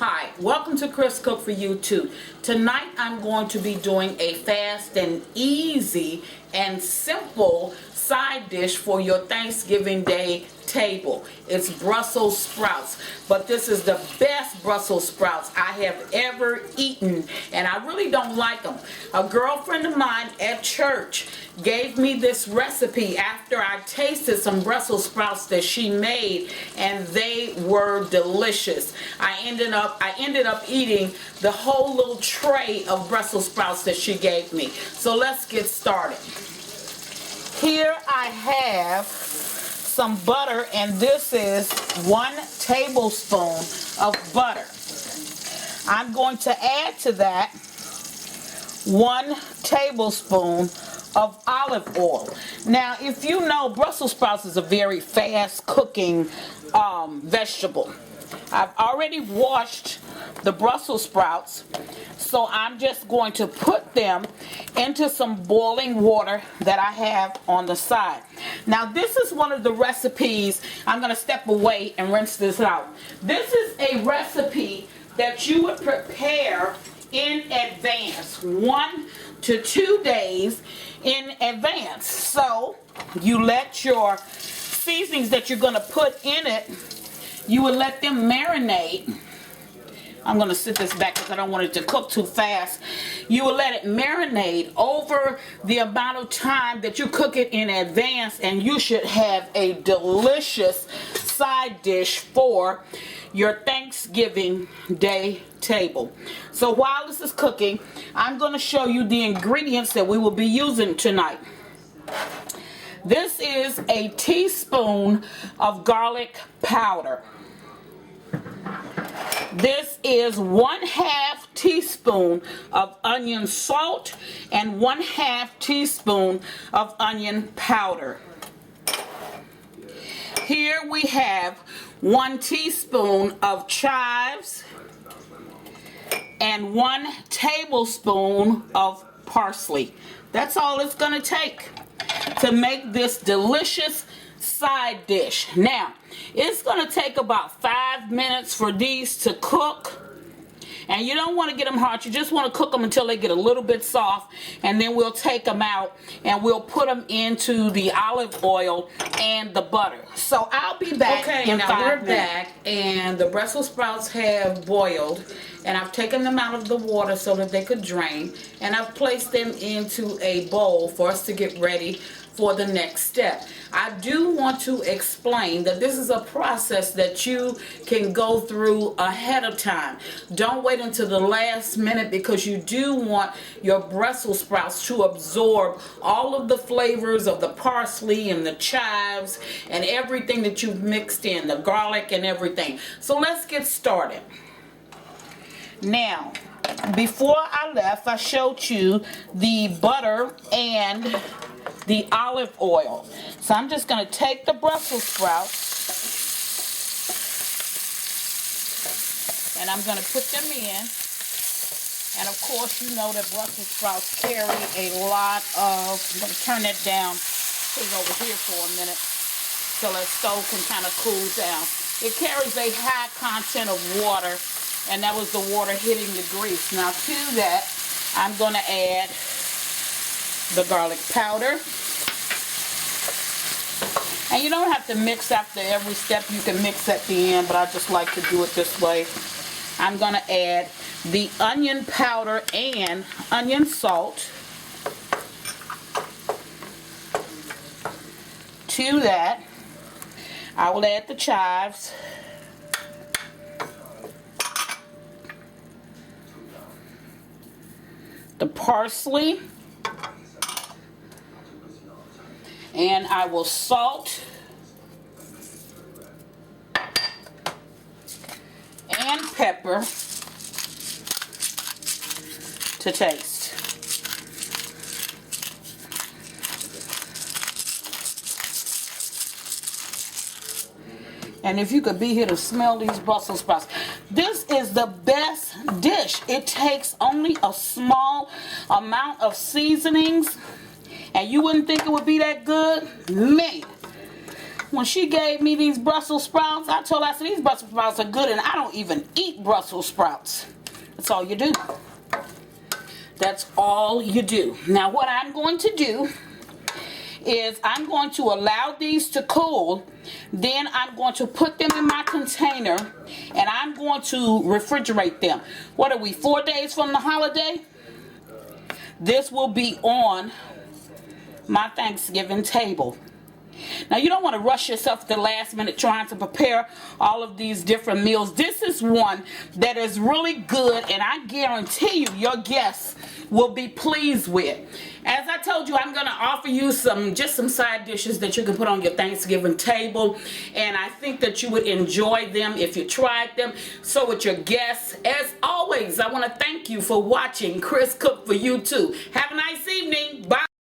Hi, welcome to Chris Cook for YouTube. Tonight I'm going to be doing a fast and easy and simple side dish for your Thanksgiving Day table. It's Brussels sprouts, but this is the best Brussels sprouts I have ever eaten, and I really don't like them. A girlfriend of mine at church gave me this recipe after I tasted some Brussels sprouts that she made, and they were delicious. I ended up eating the whole little tray of Brussels sprouts that she gave me. So let's get started. Here I have some butter, and this is 1 tablespoon of butter. I'm going to add to that 1 tablespoon of olive oil. Now, if you know, Brussels sprouts is a very fast cooking vegetable. I've already washed the Brussels sprouts, so I'm just going to put them into some boiling water that I have on the side. Now, this is one of the recipes. I'm going to step away and rinse this out. This is a recipe that you would prepare in advance, 1 to 2 days in advance. So you let your seasonings that you're going to put in it, you would let them marinate. I'm going to sit this back because I don't want it to cook too fast. You will let it marinate over the amount of time that you cook it in advance, and you should have a delicious side dish for your Thanksgiving Day table. So while this is cooking, I'm going to show you the ingredients that we will be using tonight. This is a teaspoon of garlic powder. This is 1/2 teaspoon of onion salt and 1/2 teaspoon of onion powder. Here we have 1 teaspoon of chives and 1 tablespoon of parsley. That's all it's going to take to make this delicious side dish. Now, it's going to take about 5 minutes for these to cook, and you don't want to get them hard. You just want to cook them until they get a little bit soft, and then we'll take them out and we'll put them into the olive oil and the butter. So I'll be back in 5 minutes. Okay, now we're back, and the Brussels sprouts have boiled, and I've taken them out of the water so that they could drain, and I've placed them into a bowl for us to get ready for the next step. I do want to explain that this is a process that you can go through ahead of time. Don't wait until the last minute, because you do want your Brussels sprouts to absorb all of the flavors of the parsley and the chives and everything that you've mixed in, the garlic and everything. So let's get started. Now, before I left, I showed you the butter and the olive oil. So I'm just going to take the Brussels sprouts and I'm going to put them in. And of course, you know that Brussels sprouts carry a lot of, I'm going to turn that down, put it over here for a minute so that stove can kind of cool down. It carries a high content of water, and that was the water hitting the grease. Now to that, I'm going to add the garlic powder. And you don't have to mix after every step. You can mix at the end, but I just like to do it this way. I'm going to add the onion powder and onion salt to that. I will add the chives, the parsley, and I will salt and pepper to taste. And if you could be here to smell these Brussels sprouts, this is the best dish. It takes only a small amount of seasonings, and you wouldn't think it would be that good. Man, when she gave me these Brussels sprouts, I told her, I said, these Brussels sprouts are good, and I don't even eat Brussels sprouts. That's all you do. That's all you do. Now what I'm going to do is I'm going to allow these to cool. Then I'm going to put them in my container, and I'm going to refrigerate them. What are we, 4 days from the holiday? This will be on my Thanksgiving table. Now you don't want to rush yourself at the last minute trying to prepare all of these different meals. This is one that is really good, and I guarantee you your guests will be pleased with. As I told you, I'm going to offer you just some side dishes that you can put on your Thanksgiving table, and I think that you would enjoy them if you tried them. So with your guests, as always, I want to thank you for watching Chris Cook for You Too. Have a nice evening. Bye.